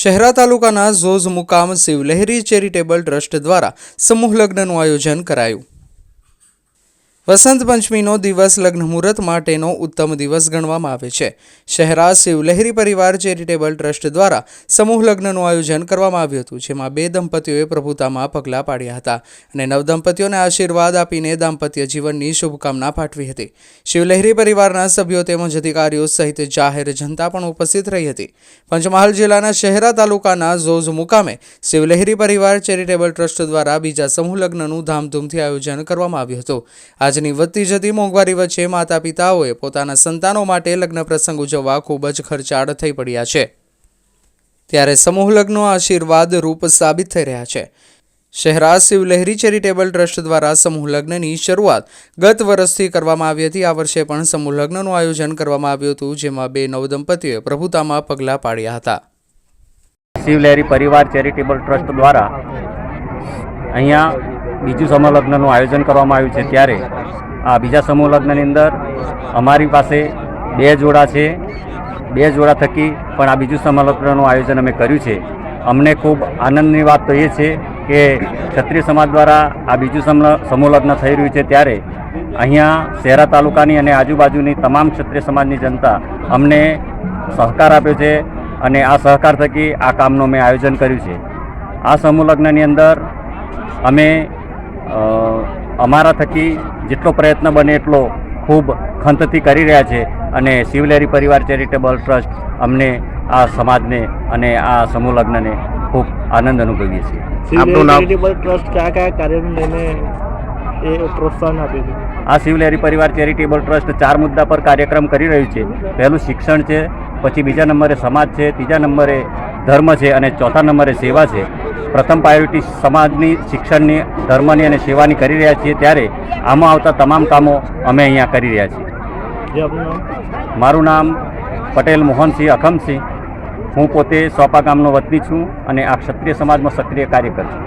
શહેરા તાલુકાના ઝોઝ મુકામ શિવલહેરી charitable trust દ્વારા સમૂહ લગ્નનું આયોજન કરાયું। વસંત પંચમીનો દિવસ લગ્ન મુહૂર્ત માટેનો ઉત્તમ દિવસ ગણવામાં આવે છે। શહેરા શિવલહેરી પરિવાર ચેરિટેબલ ટ્રસ્ટ દ્વારા સમૂહ લગ્નનું આયોજન કરવામાં આવ્યું હતું, જેમાં બે દંપતીઓએ પ્રભુતામાં પગલાં પાડ્યા હતા અને નવદંપતીઓને આશીર્વાદ આપીને દાંપત્ય જીવનની શુભકામના પાઠવી હતી। શિવલહેરી પરિવારના સભ્યો તેમજ અધિકારીઓ સહિત જાહેર જનતા પણ ઉપસ્થિત રહી હતી। પંચમહાલ જિલ્લાના શહેરા તાલુકાના ઝોઝ મુકામે શિવલહેરી પરિવાર ચેરિટેબલ ટ્રસ્ટ દ્વારા બીજા સમૂહ લગ્નનું ધામધૂમથી આયોજન કરવામાં આવ્યું હતું। આજની વધતી જતી મોંઘવારી વચ્ચે માતા પિતાઓએ પોતાના સંતાનો માટે લગ્ન પ્રસંગ ઉજવવા ખૂબ જ ખર્ચાળ થઈ પડ્યા છે, ત્યારે સમૂહ લગ્નો આશીર્વાદ રૂપ સાબિત થઈ રહ્યા છે। શહેરા શિવલહેરી ચેરિટેબલ ટ્રસ્ટ દ્વારા સમૂહ લગ્નની શરૂઆત ગત વર્ષથી કરવામાં આવી હતી। આ વર્ષે પણ સમૂહ લગ્નનું આયોજન કરવામાં આવ્યું હતું, જેમાં બે નવદંપતીઓએ પ્રભુતામાં પગલાં પાડ્યા હતા। શિવલહેરી પરિવાર ચેરિટેબલ ટ્રસ્ટ દ્વારા અહીંયા બીજું સમૂહ લગ્નનું આયોજન કરવામાં આવ્યું છે, ત્યારે આ બીજા સમૂહ લગ્નની અંદર અમારી પાસે બે જોડા છે। બે જોડા થકી પણ આ બીજું સમૂહ લગ્નનું આયોજન અમે કર્યું છે। અમને ખૂબ આનંદની વાત તો એ છે કે ક્ષત્રિય સમાજ દ્વારા આ બીજું સમૂહ લગ્ન થઈ રહ્યું છે, ત્યારે અહીંયા શહેરા તાલુકાની અને આજુબાજુની તમામ ક્ષત્રિય સમાજની જનતા અમને સહકાર આપ્યો છે અને આ સહકાર થકી આ કામનું અમે આયોજન કર્યું છે। આ સમૂહ લગ્નની અંદર અમે અમારા થકી જેટલો પ્રયત્ન બને એટલો ખૂબ ખંતથી કરી રહ્યા છે અને શિવલહેરી પરિવાર ચેરિટેબલ ટ્રસ્ટ અમને આ સમાજને અને આ સમૂહ લગ્નને ખૂબ આનંદ અનુભવીએ છીએ। આપનું નામ? ચેરિટેબલ ટ્રસ્ટ કયા કાર્યને લઈને એ પ્રોત્સાહન આપે છે? આ શિવલહેરી પરિવાર ચેરિટેબલ ટ્રસ્ટ 4 મુદ્દા પર કાર્યક્રમ કરી રહ્યું છે। પહેલું શિક્ષણ છે, પછી બીજા નંબરે સમાજ છે, ત્રીજા નંબરે ધર્મ છે અને ચોથા નંબરે સેવા છે। પ્રથમ પ્રાયોરિટી સમાજની, શિક્ષણની, ધર્મની અને સેવાની કરી રહ્યા છીએ, ત્યારે આમાં આવતા તમામ કામો અમે અહીંયા કરી રહ્યા છીએ। મારું નામ પટેલ મોહનસિંહ અખમસિંહ, હું પોતે સોપા ગામનો વતની છું અને આ ક્ષત્રિય સમાજમાં સક્રિય કાર્યકર છું।